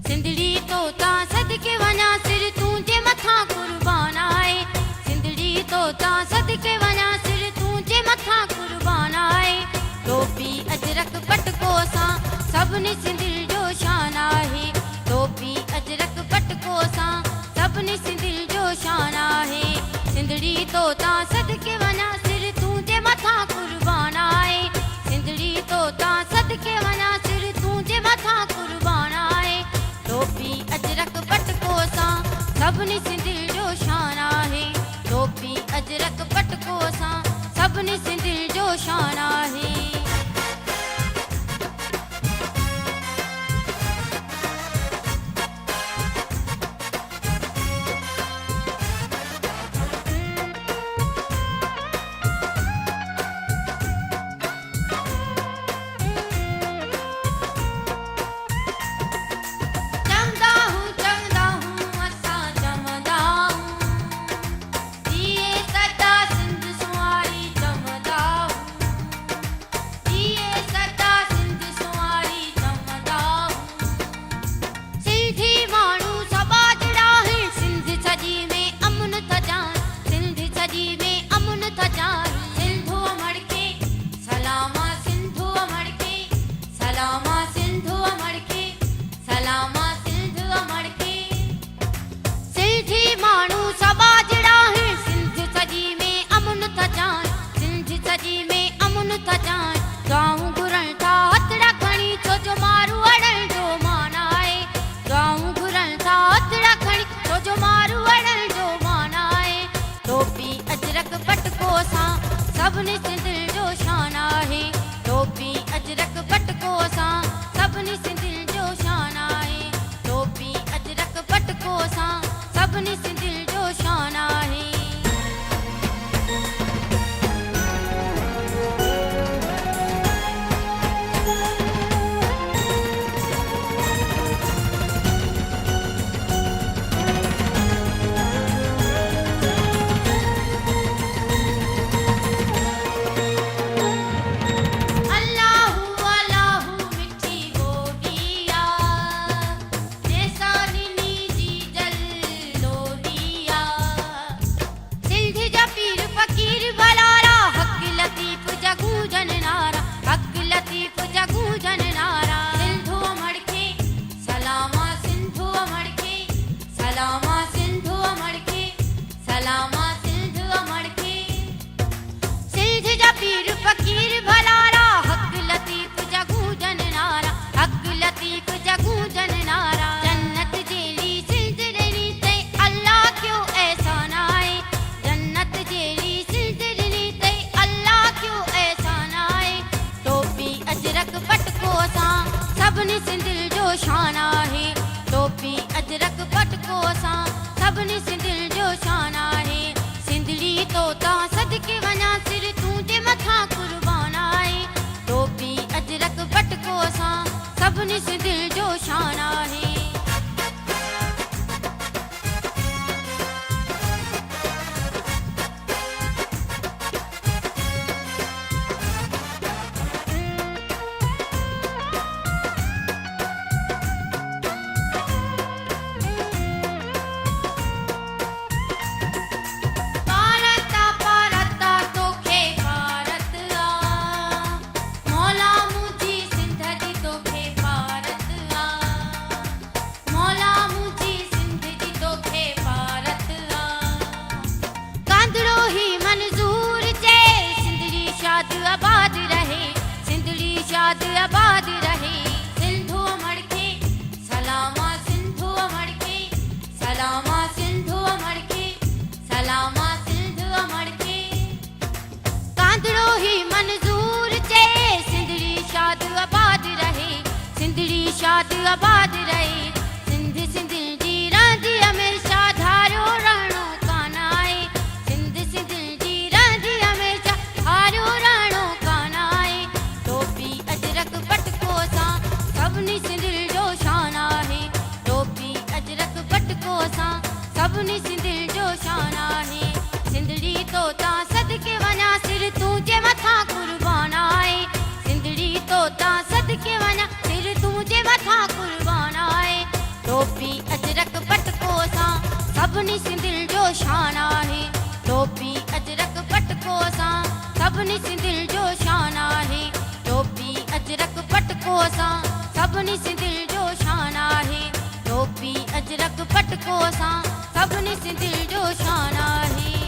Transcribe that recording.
सिंधड़ी तोता सदके वञा सिर तुंहिंजे मथां कुर्बान आहे। सिंधड़ी तोता सदके वञा सिर तुंहिंजे मथां कुर्बान आहे। टोपी अजरक पटको सां सभिनी सिंधियुनि जो शान आहे। टोपी अजरक पटको सां सभिनी सिंधियुनि जो शान आहे। सिंधड़ी तोता सदके वञा सिर तुंहिंजे मथां कुर्बान आहे। सिंधड़ी तोता सदके वञा सिर तुंहिंजे मथां कुर्बान आहे। टोपी अजरक पटको सां सभिनी सिंधियुनि जो शान आहे। टोपी अजरक पटको सां सभिनी सिंधियुनि जो शान आहे। सभिनी सिंधियुनि जो शान आहे। टोपी अजरक पटको सां सभिनी सिंधियुनि जो शान आहे। टोपी अजरक पटको सां सभिनी सिंधियुनि जो शान आहे। सभिनी सिंधियुनि जो शान आहे। टोपी अजरक पटको सां सभिनी सिंधियुनि जो शान आहे। सिंधड़ी तोता सदके वञा सिर तुंहिंजे मथां कुर्बान आहे। टोपी अजरक पटको सां सभिनी सिंधियुनि जो शान आहे। आबाद रहे सिंधड़ी शाद आबाद रहे। सिंधु अमड़ के सलामा सिंधु अमड़ के सलामा सिंधु अमड़ के सलामा सिंधु अमड़ के। कांदड़ो ही मंजूर चे सिंधड़ी शाद आबाद रहे। सिंधड़ी शाद आबाद रहे। सिंध सिंधियुनि जी रहंदी हमेशा धारो रहणो कान आहे। सिंध सिंधियुनि जी रहंदी हमेशा धारो रहणो कान आहे। टोपी अजरक पटको सां सभिनी सिंधियुनि जो शान आहे। टोपी अजरक पटको सां सभिनी सिंधियुनि जो शान आहे। सिंधड़ी तोता सदके वञा सिर तुंहिंजे मथां कुर्बान आहे। सिंधड़ी तोता सदके वञा सिर तुंहिंजे मथां कुर्बान आहे। सभिनी सिंधियुनि जो शान आहे टोपी अजरक पटको सां सभिनी सिंधियुनि जो शान आहे टोपी अजरक पटको सां सभिनी सिंधियुनि जो शान आहे